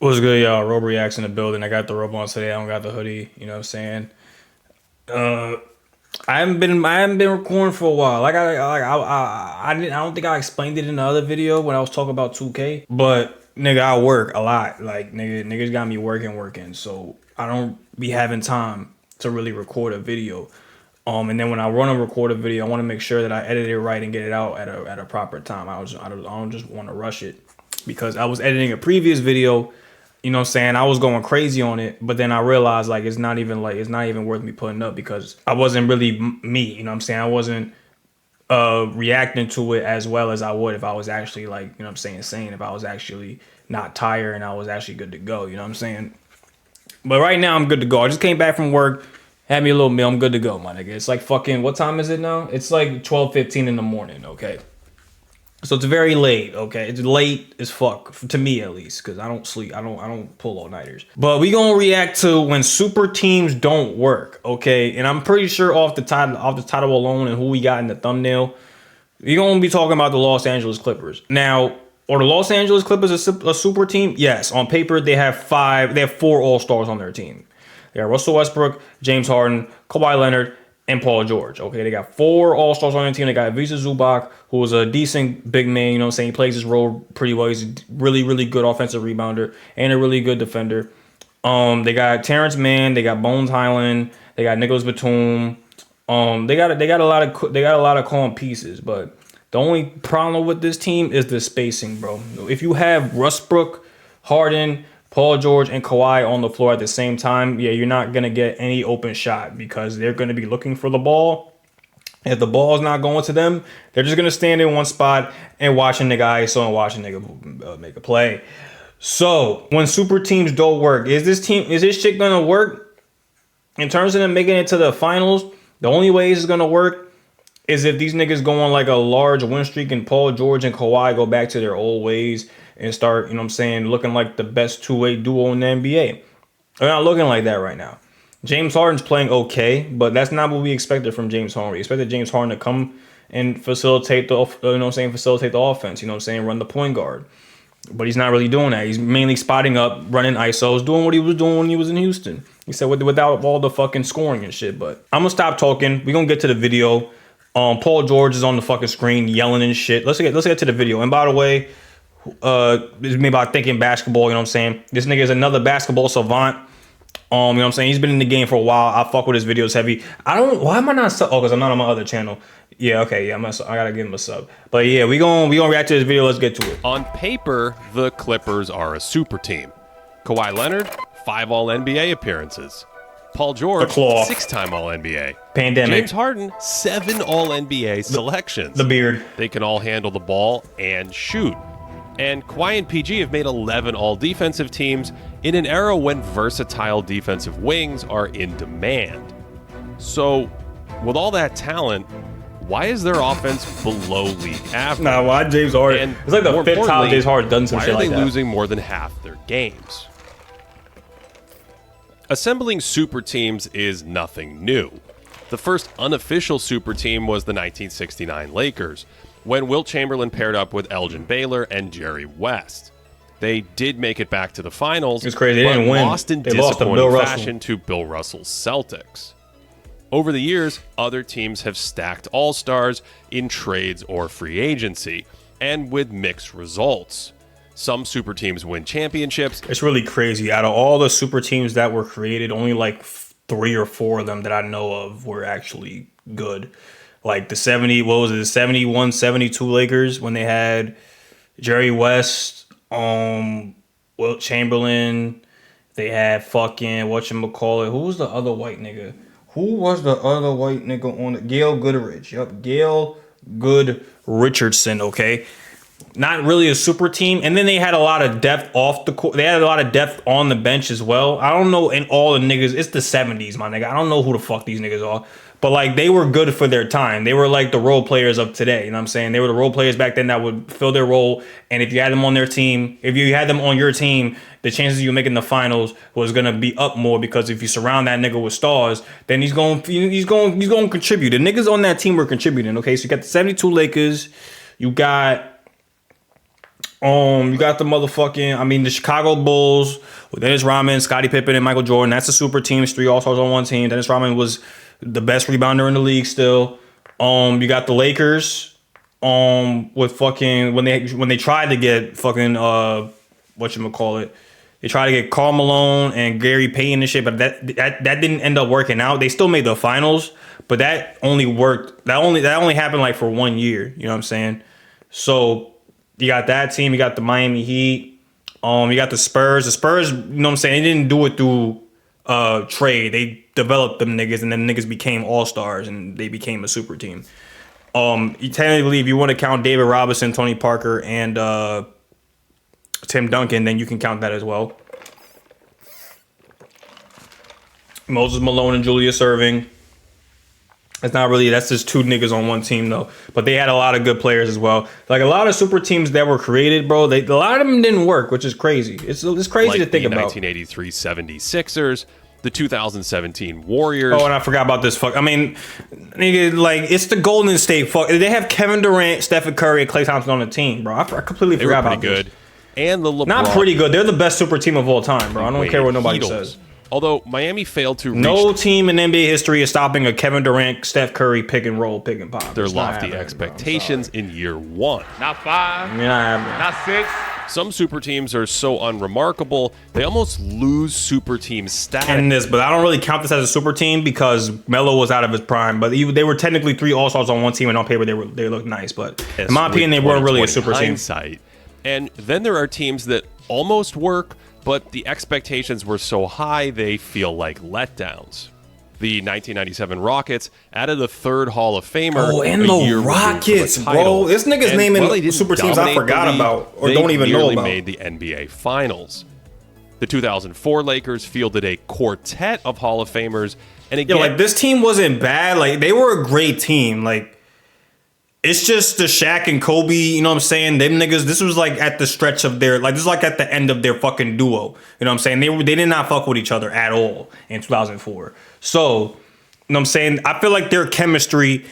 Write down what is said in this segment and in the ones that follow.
What's good, y'all? Robo Reacts in the building. I got the robe on today. I don't got the hoodie. You know what I'm saying? Uh, I haven't been recording for a while. I don't think I explained it in the other video when I was talking about 2K. But nigga, I work a lot. Like niggas got me working. So I don't be having time to really record a video. And then when I want to record a video, I want to make sure that I edit it right and get it out at a proper time. I don't just want to rush it because I was editing a previous video. You know what I'm saying? I was going crazy on it, but then I realized like it's not even worth me putting up because I wasn't really me. You know what I'm saying? I wasn't reacting to it as well as I would if I was actually like, you know what I'm saying, sane, if I was actually not tired and I was actually good to go. You know what I'm saying? But right now I'm good to go. I just came back from work, had me a little meal. I'm good to go, my nigga. It's like fucking, what time is it now? It's like 12:15 in the morning, okay? So it's very late, okay? It's late as fuck, to me at least, because I don't sleep. I don't pull all-nighters. But we gonna react to when super teams don't work, okay? And I'm pretty sure off the title alone and who we got in the thumbnail, we're gonna be talking about the Los Angeles Clippers. Now, are the Los Angeles Clippers a super team? Yes. On paper, they have four All-Stars on their team. They got Russell Westbrook, James Harden, Kawhi Leonard, and Paul George. Okay, they got four All-Stars on their team. They got Visa Zubac, who is a decent big man, you know what I'm saying? He plays his role pretty well. He's a really, really good offensive rebounder and a really good defender. They got Terrence Mann, they got Bones Highland, they got Nicholas Batum. They got a lot of calm pieces, but the only problem with this team is the spacing, bro. If you have Westbrook, Harden, Paul George, and Kawhi on the floor at the same time, yeah, you're not going to get any open shot because they're going to be looking for the ball. If the ball is not going to them, they're just going to stand in one spot and watching the guy ISO and watching nigga make a play. So when super teams don't work, is this shit going to work? In terms of them making it to the finals, the only way it's going to work is if these niggas go on like a large win streak and Paul George and Kawhi go back to their old ways and start, you know what I'm saying, looking like the best two-way duo in the NBA. They're not looking like that right now. James Harden's playing okay, but that's not what we expected from James Harden. We expected James Harden to come and facilitate the, facilitate the offense, you know what I'm saying, run the point guard. But he's not really doing that. He's mainly spotting up, running ISOs, doing what he was doing when he was in Houston. He said without all the fucking scoring and shit. But I'm gonna stop talking. We're gonna get to the video. Paul George is on the fucking screen yelling and shit. Let's get to the video. And by the way, it's me about thinking basketball, you know what I'm saying? This nigga is another basketball savant. You know what I'm saying? He's been in the game for a while. I fuck with his videos heavy. Why am I not sub? Oh, because I'm not on my other channel. Yeah, okay, yeah, I gotta give him a sub. But yeah, we gonna react to this video. Let's get to it. On paper, the Clippers are a super team. Kawhi Leonard, 5 All-NBA appearances. Paul George, 6-time All-NBA. Pandemic. James Harden, 7 All-NBA selections. The beard. They can all handle the ball and shoot. And Kawhi and PG have made 11 all-defensive teams in an era when versatile defensive wings are in demand. So, with all that talent, why is their offense below league average? Nah, why James Harden? And it's like the fifth time James Harden done some shit like that. Why are they losing more than half their games? Assembling super teams is nothing new. The first unofficial super team was the 1969 Lakers, when Wilt Chamberlain paired up with Elgin Baylor and Jerry West. They did make it back to the finals, it's crazy. They didn't win. Lost in disappointing fashion to Bill Russell's Celtics. Over the years, other teams have stacked all-stars in trades or free agency, and with mixed results. Some super teams win championships. It's really crazy. Out of all the super teams that were created, only like 3 or 4 of them that I know of were actually good. Like the 71, 72 Lakers when they had Jerry West, Wilt Chamberlain. They had fucking whatchamacallit. Who was the other white nigga? On it? Gail Goodrich. Yep, Gail Good Richardson. Okay. Not really a super team. And then they had a lot of depth off the court. They had a lot of depth on the bench as well. I don't know in all the niggas. It's the 70s, my nigga. I don't know who the fuck these niggas are. But like they were good for their time. They were like the role players of today. You know what I'm saying? They were the role players back then that would fill their role. And if you had them on their team, if you had them on your team, the chances of you making the finals was gonna be up more because if you surround that nigga with stars, then he's going to contribute. The niggas on that team were contributing. Okay, so you got the 72 Lakers. You got You got the motherfucking, I mean, the Chicago Bulls with Dennis Rodman, Scottie Pippen, and Michael Jordan. That's the super teams, 3 All-Stars on one team. Dennis Rodman was the best rebounder in the league still. You got the Lakers, with fucking when they tried to get fucking whatchamacallit. They tried to get Karl Malone and Gary Payton and shit, but that didn't end up working out. They still made the finals, but that only worked. That only happened like for 1 year. You know what I'm saying? So you got that team. You got the Miami Heat. You got the Spurs. The Spurs, you know what I'm saying? They didn't do it through trade. They developed them niggas, and then niggas became all-stars, and they became a super team. You technically, if you want to count David Robinson, Tony Parker, and Tim Duncan, then you can count that as well. Moses Malone and Julius Erving. That's just 2 niggas on one team though. But they had a lot of good players as well. Like a lot of super teams that were created, bro. A lot of them didn't work, which is crazy. It's crazy like to think about. The 1983 76ers, the 2017 Warriors. Oh, and I forgot about this. I mean, nigga, like it's the Golden State. They have Kevin Durant, Stephen Curry, and Klay Thompson on the team, bro. I completely forgot about this. Good. And the LeBron. Not pretty good. They're the best super team of all time, bro. I don't care what nobody says. Although Miami failed to reach... No team in NBA history is stopping a Kevin Durant, Steph Curry pick and roll, pick and pop. Their lofty expectations in year 1. Not 5. Not 6. Some super teams are so unremarkable, they almost lose super team status. But I don't really count this as a super team because Melo was out of his prime. But they were technically 3 All-Stars on one team, and on paper they looked nice. But in my opinion, they weren't really a super team. And then there are teams that almost work, but the expectations were so high they feel like letdowns. The 1997 Rockets added a 3rd Hall of Famer. Oh, and the Rockets, bro. This nigga's naming super teams I forgot about or don't even know about. They made the NBA Finals. The 2004 Lakers fielded a quartet of Hall of Famers. And again, like this team wasn't bad. Like they were a great team. Like it's just the Shaq and Kobe, you know what I'm saying? Them niggas, this was like at the stretch of their, like this is like at the end of their fucking duo. You know what I'm saying? They did not fuck with each other at all in 2004. So, you know what I'm saying? I feel like their chemistry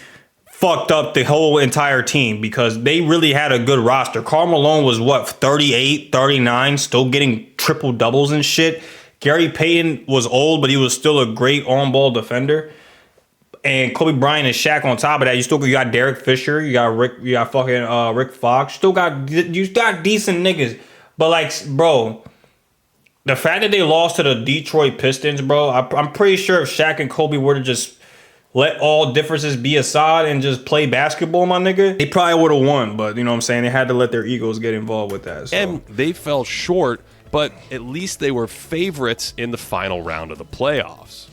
fucked up the whole entire team because they really had a good roster. Karl Malone was what, 38, 39, still getting triple doubles and shit. Gary Payton was old, but he was still a great on-ball defender. And Kobe Bryant and Shaq on top of that, you got Derek Fisher, you got Rick Fox, you got decent niggas. But like, bro, the fact that they lost to the Detroit Pistons, bro, I'm pretty sure if Shaq and Kobe were to just let all differences be aside and just play basketball, my nigga, they probably would have won. But you know what I'm saying? They had to let their egos get involved with that. So. And they fell short, but at least they were favorites in the final round of the playoffs.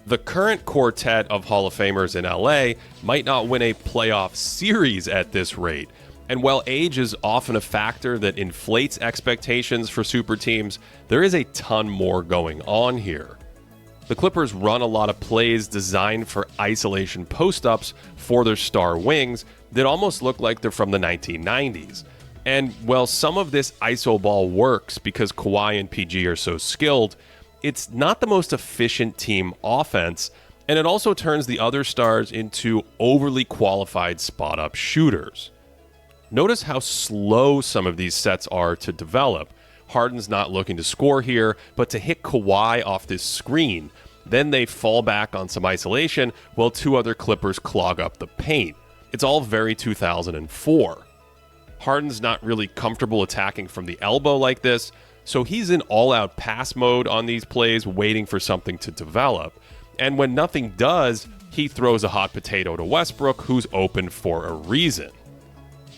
The current quartet of Hall of Famers in LA might not win a playoff series at this rate. And while age is often a factor that inflates expectations for super teams, there is a ton more going on here. The Clippers run a lot of plays designed for isolation post-ups for their star wings that almost look like they're from the 1990s. And while some of this iso ball works because Kawhi and PG are so skilled, it's not the most efficient team offense, and it also turns the other stars into overly qualified spot-up shooters. Notice how slow some of these sets are to develop. Harden's not looking to score here, but to hit Kawhi off this screen. Then they fall back on some isolation while 2 other Clippers clog up the paint. It's all very 2004. Harden's not really comfortable attacking from the elbow like this, so he's in all-out pass mode on these plays, waiting for something to develop. And when nothing does, he throws a hot potato to Westbrook, who's open for a reason.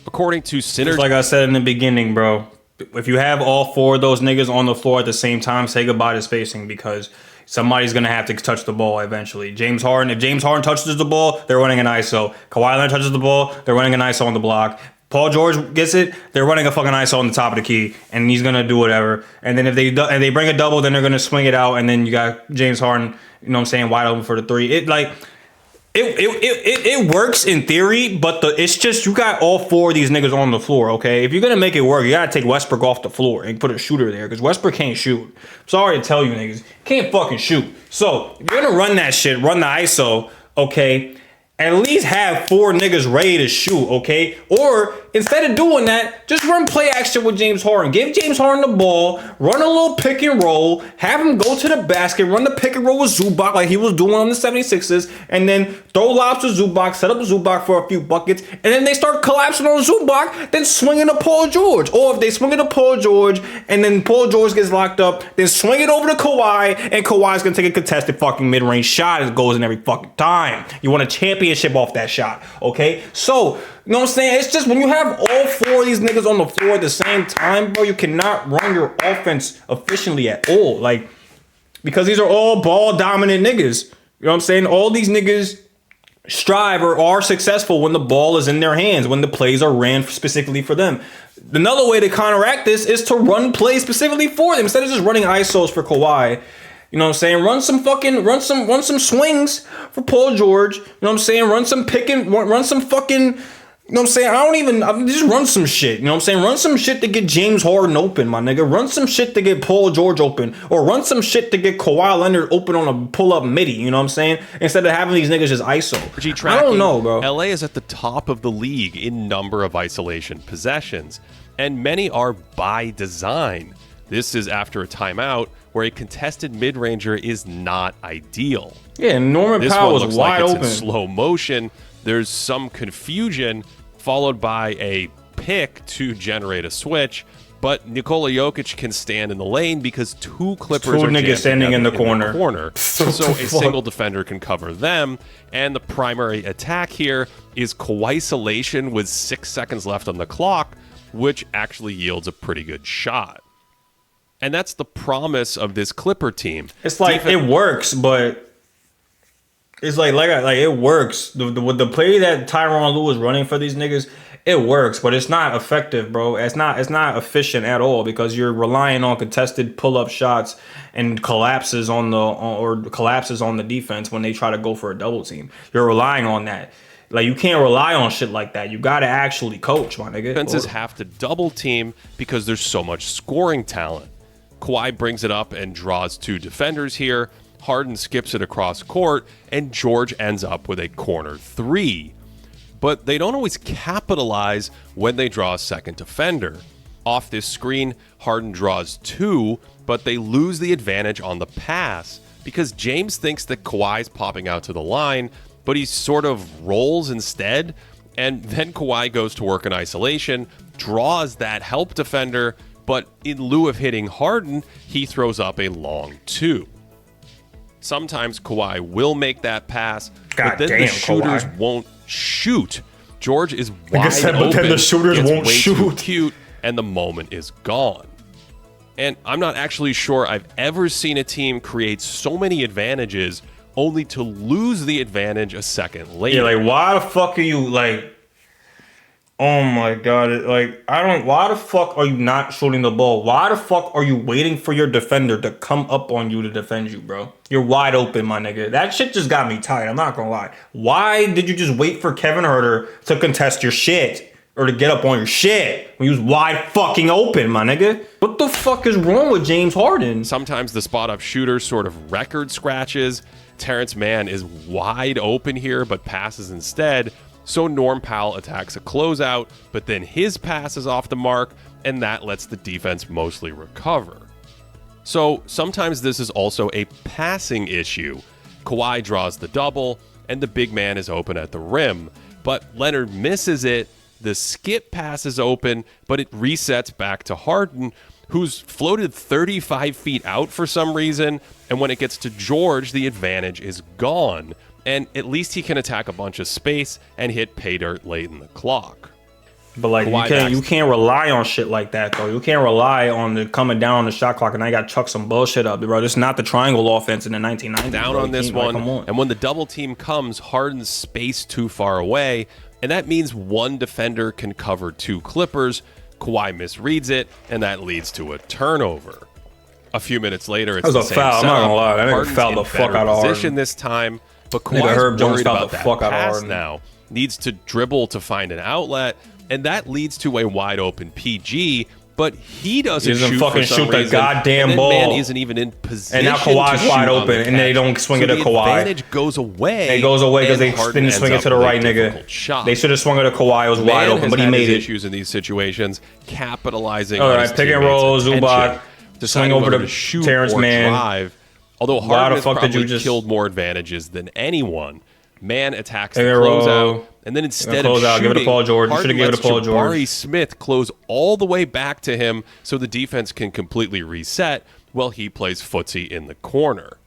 According to Synergy... Just like I said in the beginning, bro, if you have all 4 of those niggas on the floor at the same time, say goodbye to spacing because somebody's going to have to touch the ball eventually. If James Harden touches the ball, they're running an ISO. Kawhi Leonard touches the ball, they're running an ISO on the block. Paul George gets it, they're running a fucking ISO on the top of the key, and he's going to do whatever. And then if they bring a double, then they're going to swing it out, and then you got James Harden, you know what I'm saying, wide open for the 3. It works in theory, but it's just you got all 4 of these niggas on the floor, okay? If you're going to make it work, you got to take Westbrook off the floor and put a shooter there, because Westbrook can't shoot. Sorry to tell you niggas, can't fucking shoot. So, if you're going to run that shit, run the ISO, okay? At least have 4 niggas ready to shoot, okay? Or instead of doing that, just run play action with James Harden. Give James Harden the ball, run a little pick and roll, have him go to the basket, run the pick and roll with Zubac like he was doing on the 76ers, and then throw lobs to Zubac, set up Zubac for a few buckets, and then they start collapsing on Zubac, then swing it to Paul George. Or if they swing it to Paul George, and then Paul George gets locked up, then swing it over to Kawhi, and Kawhi's gonna take a contested fucking mid-range shot. It goes in every fucking time. You want a championship off that shot, okay? So, you know what I'm saying? It's just when you have all four of these niggas on the floor at the same time, bro, you cannot run your offense efficiently at all. Like, because these are all ball dominant niggas. You know what I'm saying? All these niggas strive or are successful when the ball is in their hands, when the plays are ran specifically for them. Another way to counteract this is to run plays specifically for them instead of just running ISOs for Kawhi. You know what I'm saying? Run some swings for Paul George. You know what I'm saying? Run some fucking, you know what I'm saying? Just run some shit. You know what I'm saying? Run some shit to get James Harden open, my nigga. Run some shit to get Paul George open. Or run some shit to get Kawhi Leonard open on a pull-up midi. You know what I'm saying? Instead of having these niggas just ISO. I don't know, bro. LA is at the top of the league in number of isolation possessions. And many are by design. This is after a timeout where a contested mid-ranger is not ideal. Yeah, Norman Powell was wide open. In slow motion. There's some confusion followed by a pick to generate a switch, but Nikola Jokic can stand in the lane because two Clippers are niggas standing in the corner. So a single defender can cover them, and the primary attack here is coisolation with 6 seconds left on the clock, which actually yields a pretty good shot. And that's the promise of this Clipper team. It's like it works, but it's like it works. The play that Tyronn Lue is running for these niggas, it works, but it's not effective, bro. It's not efficient at all because you're relying on contested pull-up shots and collapses on the defense when they try to go for a double team. You're relying on that. Like, you can't rely on shit like that. You got to actually coach, my nigga. Defenses have to double team because there's so much scoring talent. Kawhi brings it up and draws two defenders here. Harden skips it across court, and George ends up with a corner three. But they don't always capitalize when they draw a second defender. Off this screen, Harden draws two, but they lose the advantage on the pass because James thinks that Kawhi's popping out to the line, but he sort of rolls instead, and then Kawhi goes to work in isolation, draws that help defender, but in lieu of hitting Harden, he throws up a long two. Sometimes Kawhi will make that pass, but then the shooters won't shoot. George is wide open, but then the shooters won't way shoot. Too cute, and the moment is gone. And I'm not actually sure I've ever seen a team create so many advantages only to lose the advantage a second later. Yeah, like, why the fuck are you, like, oh my god, why the fuck are you not shooting the ball? Why the fuck are you waiting for your defender to come up on you to defend you, bro? You're wide open, my nigga. That shit just got me tight, I'm not gonna lie. Why did you just wait for Kevin Huerter to contest your shit? Or to get up on your shit when he was wide fucking open, my nigga? What the fuck is wrong with James Harden? Sometimes the spot-up shooter sort of record scratches. Terrence Mann is wide open here, but passes instead. So Norm Powell attacks a closeout, but then his pass is off the mark, and that lets the defense mostly recover. So sometimes this is also a passing issue. Kawhi draws the double, and the big man is open at the rim, but Leonard misses it. The skip pass is open, but it resets back to Harden, who's floated 35 feet out for some reason, and when it gets to George, the advantage is gone. And at least he can attack a bunch of space and hit pay dirt late in the clock. But like, you can't rely on shit like that, though. You can't rely on the coming down on the shot clock and I got to chuck some bullshit up, bro. This is not the triangle offense in the 1990s. Down bro. on this one, and when the double team comes, Harden's spaced too far away, and that means one defender can cover two Clippers. Kawhi misreads it, and that leads to a turnover. A few minutes later, it's the same foul. setup. I'm not gonna lie, that nigga fouled the Harden's in fuck out of position Harden this time, but Kawhi's worried about that fuck out of pass Harden now. Needs to dribble to find an outlet, and that leads to a wide open PG, but he doesn't fucking for some shoot the reason, goddamn and ball. Man isn't even in position. And now Kawhi's to wide shoot open, and they don't swing it to the Kawhi. advantage goes away. It goes away because they Harden didn't swing it ends to the up with right a nigga. difficult shot. They should have swung it to Kawhi. It was wide open, but he made it. Issues in these situations, capitalizing. All on right, his pick and roll, teammates' Zubac, attention, swing deciding over whether to to shoot Terrence or Mann. drive. Although Why Harden the has fuck did you probably just- killed more advantages than anyone. Man attacks the Pick and roll. closeout, and then instead of Closeout, shooting, give it to Paul George. You Harden should've given it to lets Paul George. Jabari Smith close all the way back to him so the defense can completely reset while he plays footsie in the corner.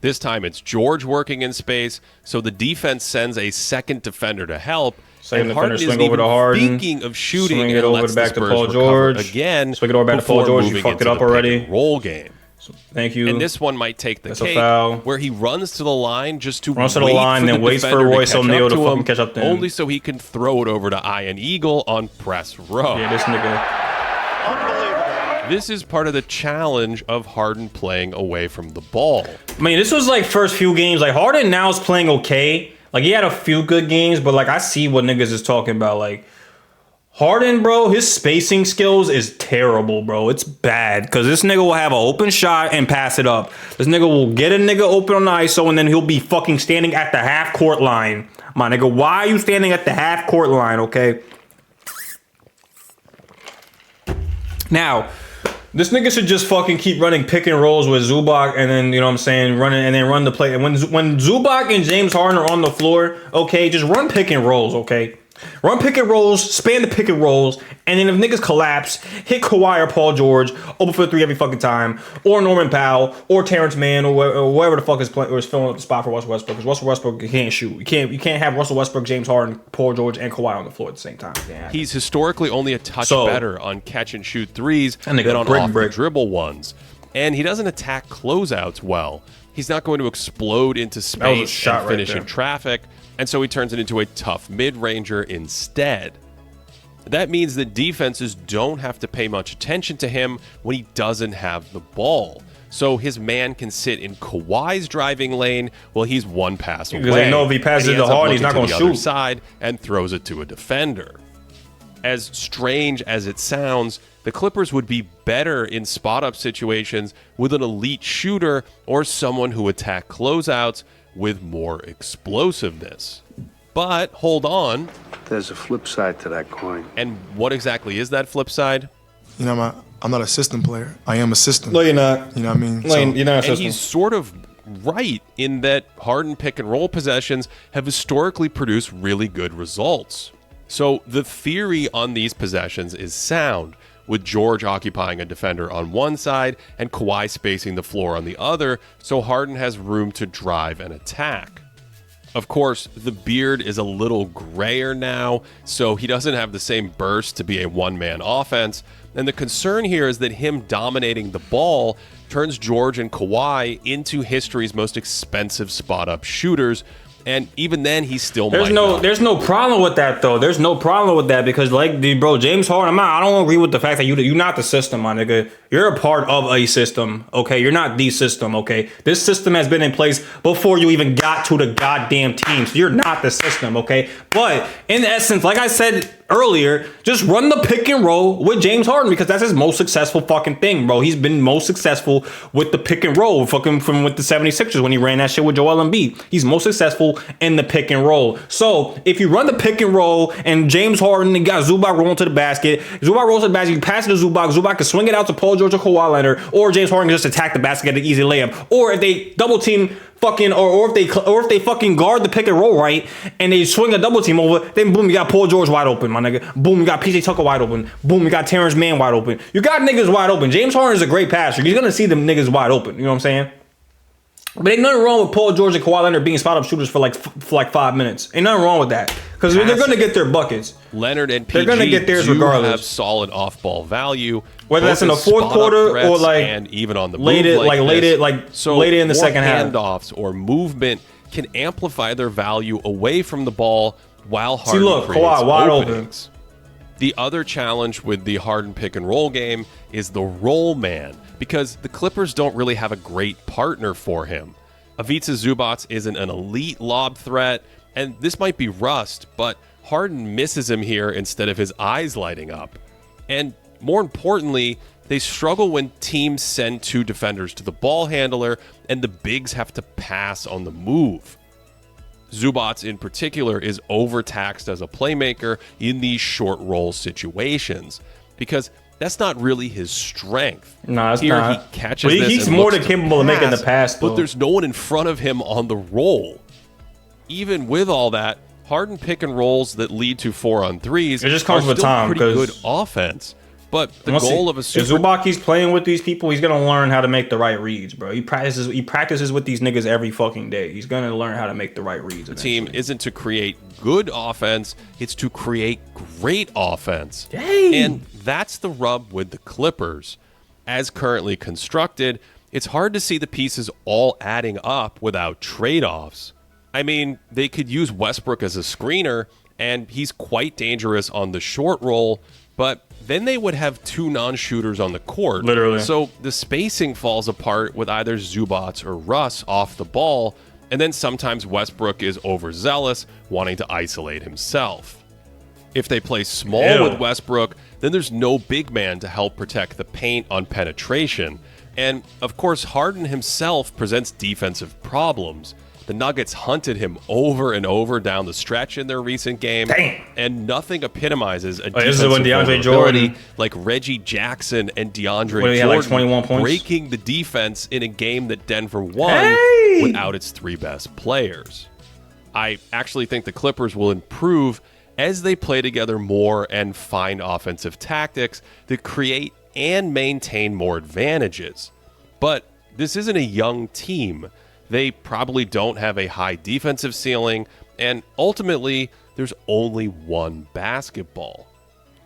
This time it's George working in space, so the defense sends a second defender to help. Second and Harden defender, isn't swing over even to Harden. thinking of shooting Swing it and over lets back the to Spurs Paul recover George. again. Swing it over back to Paul before George. You moving fucked into it up the pick already. and roll game. Thank you. And this one might take the That's a cake, foul. where he runs to the line just to Runs to the wait line, for then the waits for defender Royce O'Neal to him, fucking catch up to him. only so he can throw it over to Ian Eagle on press row. Yeah, this nigga. This is part of the challenge of Harden playing away from the ball. I mean, this was like first few games. Like Harden now is playing okay. Like he had a few good games, but like I see what niggas is talking about. Like Harden, bro, his spacing skills is terrible, bro. It's bad because this nigga will have an open shot and pass it up. This nigga will get a nigga open on the ISO and then he'll be fucking standing at the half court line. My nigga, why are you standing at the half court line? Okay. Now, this nigga should just fucking keep running pick and rolls with Zubac and then, you know what I'm saying, running and then run the play. And when Zubac and James Harden are on the floor, okay, just run pick and rolls, okay? Run pick and rolls, span the pick and rolls, and then if niggas collapse, hit Kawhi or Paul George, open for the three every fucking time, or Norman Powell, or Terrence Mann, or whoever the fuck is playing or is filling up the spot for Russell Westbrook. Because Russell Westbrook can't shoot. You can't have Russell Westbrook, James Harden, Paul George, and Kawhi on the floor at the same time. He's historically only a touch better on catch and shoot threes than on off the dribble ones, and he doesn't attack closeouts well. He's not going to explode into space and finish in traffic. And so he turns it into a tough mid-ranger instead. That means that defenses don't have to pay much attention to him when he doesn't have the ball. So his man can sit in Kawhi's driving lane while he's one pass away. Because they know if he passes it to Harden, he's not going to shoot. Other side and throws it to a defender. As strange as it sounds, the Clippers would be better in spot-up situations with an elite shooter or someone who attack closeouts with more explosiveness. But hold on. There's a flip side to that coin. And what exactly is that flip side? You know, I'm not a system player. I am a system. No, you're not. You know what I mean? No, you're not a system. And he's sort of right in that Harden pick and roll possessions have historically produced really good results. So the theory on these possessions is sound, with George occupying a defender on one side and Kawhi spacing the floor on the other, so Harden has room to drive and attack. Of course, the beard is a little grayer now, so he doesn't have the same burst to be a one-man offense, and the concern here is that him dominating the ball turns George and Kawhi into history's most expensive spot-up shooters, and even then, he still There's no problem with that though. There's no problem with that because, like, bro, James Harden, I don't agree with the fact that you're not the system, my nigga. You're a part of a system, okay? You're not the system, okay? This system has been in place before you even got to the goddamn team. So you're not the system, okay? But in essence, like I said earlier, just run the pick and roll with James Harden because that's his most successful fucking thing, bro. He's been most successful with the pick and roll fucking from with the 76ers when he ran that shit with Joel Embiid. He's most successful in the pick and roll. So if you run the pick and roll and James Harden and got Zubac rolling to the basket, Zubac rolls to the basket, you pass it to Zubac, Zubac can swing it out to Paul George or Kawhi Leonard, or James Harden can just attack the basket, get an easy layup. Or if they double team fucking, or if they fucking guard the pick and roll right and they swing a double team over, then boom, you got Paul George wide open, my nigga. Boom, you got PJ Tucker wide open. Boom, you got Terrence Mann wide open. You got niggas wide open. James Harden is a great passer. You're gonna see them niggas wide open. You know what I'm saying? But ain't nothing wrong with Paul George and Kawhi Leonard being spot-up shooters for like 5 minutes. Ain't nothing wrong with that because they're gonna get their buckets. Leonard and PG they're gonna get theirs regardless. Have solid off-ball value, whether that's in the fourth quarter or like and even on the late move late in the second half. Handoffs or movement can amplify their value away from the ball while Harden creates Kawhi wide openings. The other challenge with the Harden pick and roll game is the roll man, because the Clippers don't really have a great partner for him. Ivica Zubac isn't an elite lob threat, and this might be rust, but Harden misses him here instead of his eyes lighting up. And More importantly, they struggle when teams send 2 defenders to the ball handler and the bigs have to pass on the move. Zubac in particular is overtaxed as a playmaker in these short roll situations because that's not really his strength. No, it's Here not. he catches this He's and more looks than to capable of making the pass, though. but there's no one in front of him on the roll. Even with all that, Harden pick and rolls that lead to 4-on-3s it just comes with time, pretty good offense. But the goal of a if super Zubac playing with these people, he's gonna learn how to make the right reads, bro. He practices with these niggas every fucking day. He's gonna learn how to make the right reads. team isn't to create good offense, it's to create great offense. Dang. And that's the rub with the Clippers. As currently constructed, it's hard to see the pieces all adding up without trade-offs. I mean, they could use Westbrook as a screener, and he's quite dangerous on the short roll, but then they would have 2 non-shooters on the court. Literally. So the spacing falls apart with either Zubac or Russ off the ball, and then sometimes Westbrook is overzealous, wanting to isolate himself. If they play small with Westbrook, then there's no big man to help protect the paint on penetration. And, of course, Harden himself presents defensive problems. The Nuggets hunted him over and over down the stretch in their recent game. Damn. And nothing epitomizes a this is defensive when DeAndre vulnerability Jordan- like Reggie Jackson and DeAndre What, he had, Jordan like, 21 points? breaking the defense in a game that Denver won Hey! without its 3 best players. I actually think the Clippers will improve as they play together more and find offensive tactics that create and maintain more advantages. But this isn't a young team. They probably don't have a high defensive ceiling, and ultimately, there's only one basketball.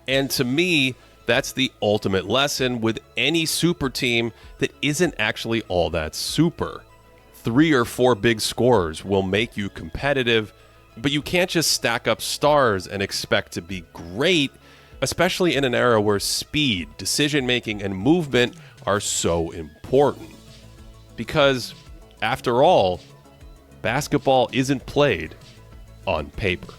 And to me, that's the ultimate lesson with any super team that isn't actually all that super. 3 or 4 big scorers will make you competitive, but you can't just stack up stars and expect to be great, especially in an era where speed, decision-making, and movement are so important. Because, after all, basketball isn't played on paper.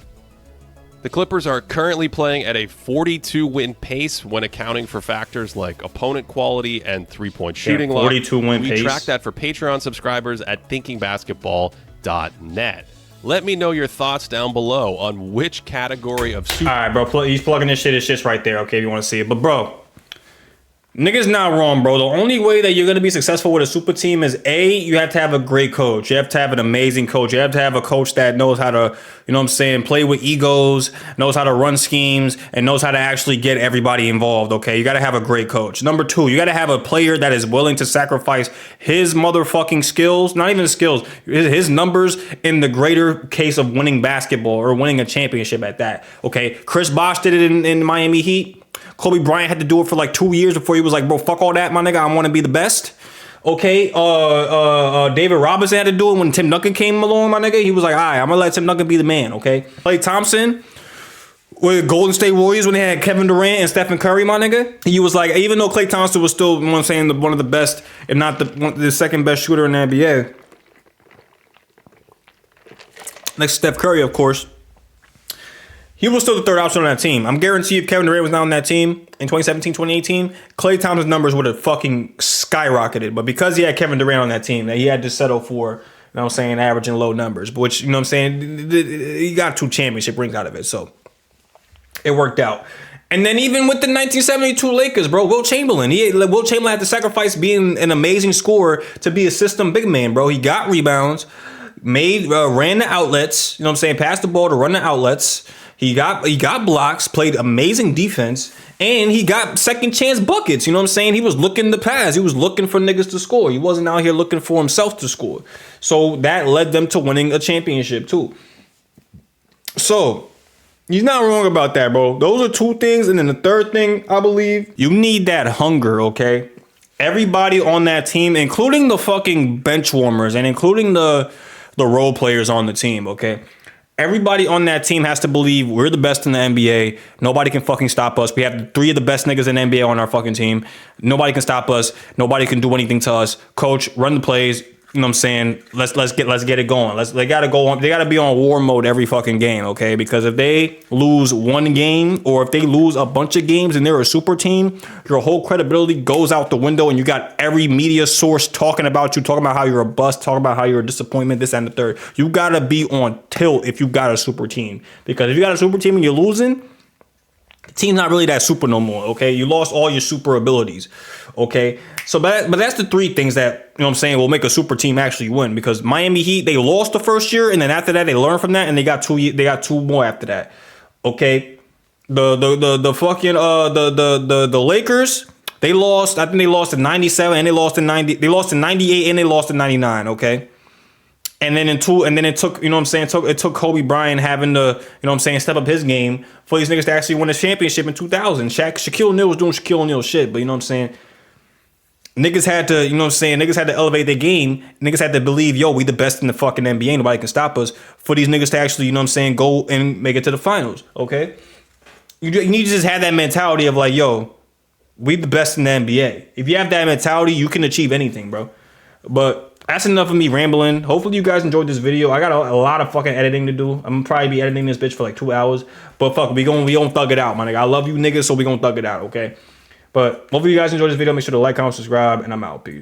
The Clippers are currently playing at a 42-win pace when accounting for factors like opponent quality and three-point shooting luck. 42-win pace. We track that for Patreon subscribers at thinkingbasketball.net. Let me know your thoughts down below on which category of super... All right, bro. He's plugging this shit. His shit's right there, okay, if you want to see it. But, bro, niggas not wrong, bro. The only way that you're going to be successful with a super team is, A, you have to have a great coach. You have to have an amazing coach. You have to have a coach that knows how to, you know what I'm saying, play with egos, knows how to run schemes, and knows how to actually get everybody involved, okay? You got to have a great coach. Number 2, you got to have a player that is willing to sacrifice his motherfucking skills, not even skills, his numbers in the greater case of winning basketball or winning a championship at that, okay? Chris Bosh did it in Miami Heat. Kobe Bryant had to do it for like 2 years before he was like, bro, fuck all that, my nigga. I want to be the best. Okay. David Robinson had to do it when Tim Duncan came along, my nigga. He was like, all right, I'm going to let Tim Duncan be the man, okay? Klay Thompson with Golden State Warriors when they had Kevin Durant and Stephen Curry, my nigga. He was like, even though Klay Thompson was still, you know what I'm saying, one of the best, if not the second best shooter in the NBA. Next to Steph Curry, of course. He was still the third option on that team. I'm guaranteed if Kevin Durant was not on that team in 2017, 2018, Klay Thompson's numbers would have fucking skyrocketed. But because he had Kevin Durant on that team, that he had to settle for, you know what I'm saying, averaging low numbers. But which, you know what I'm saying, he got 2 championship rings out of it. So it worked out. And then even with the 1972 Lakers, bro, Wilt Chamberlain had to sacrifice being an amazing scorer to be a system big man, bro. He got rebounds, ran the outlets, you know what I'm saying, passed the ball to run the outlets. He got blocks, played amazing defense, and he got second chance buckets. You know what I'm saying? He was looking to pass. He was looking for niggas to score. He wasn't out here looking for himself to score. So that led them to winning a championship too. So he's not wrong about that, bro. Those are 2 things. And then the third thing, I believe, you need that hunger, okay? Everybody on that team, including the fucking bench warmers and including the role players on the team, okay? Everybody on that team has to believe we're the best in the NBA. Nobody can fucking stop us. We have 3 of the best niggas in the NBA on our fucking team. Nobody can stop us. Nobody can do anything to us. Coach, run the plays. You know what I'm saying? Let's get it going. They gotta go on. They gotta be on war mode every fucking game, okay? Because if they lose one game or if they lose a bunch of games and they're a super team, your whole credibility goes out the window, and you got every media source talking about you, talking about how you're a bust, talking about how you're a disappointment, this and the third. You gotta be on tilt if you got a super team. Because if you got a super team and you're losing, the team's not really that super no more, okay? You lost all your super abilities, okay? So, but that's the three things that, you know what I'm saying, will make a super team actually win. Because Miami Heat, they lost the first year, and then after that, they learned from that, and they got two more after that, okay? The fucking the Lakers, they lost. I think they lost in '97, and they lost in '90. They lost in '98, and they lost in '99, okay? And then it took, you know what I'm saying, it took Kobe Bryant having to, you know what I'm saying, step up his game for these niggas to actually win a championship in 2000. Shaquille O'Neal was doing Shaquille O'Neal shit, but you know what I'm saying, niggas had to, you know what I'm saying, niggas had to elevate their game. Niggas had to believe, yo, we the best in the fucking NBA. Nobody can stop us. For these niggas to actually, you know what I'm saying, go and make it to the finals, okay? You need to just have that mentality of like, yo, we the best in the NBA. If you have that mentality, you can achieve anything, bro. But that's enough of me rambling. Hopefully you guys enjoyed this video. I got a lot of fucking editing to do. I'm gonna probably be editing this bitch for like 2 hours. But fuck, we gon' thug it out, my nigga. I love you niggas, so we gon' thug it out, okay? But hopefully you guys enjoyed this video. Make sure to like, comment, subscribe, and I'm out. Peace.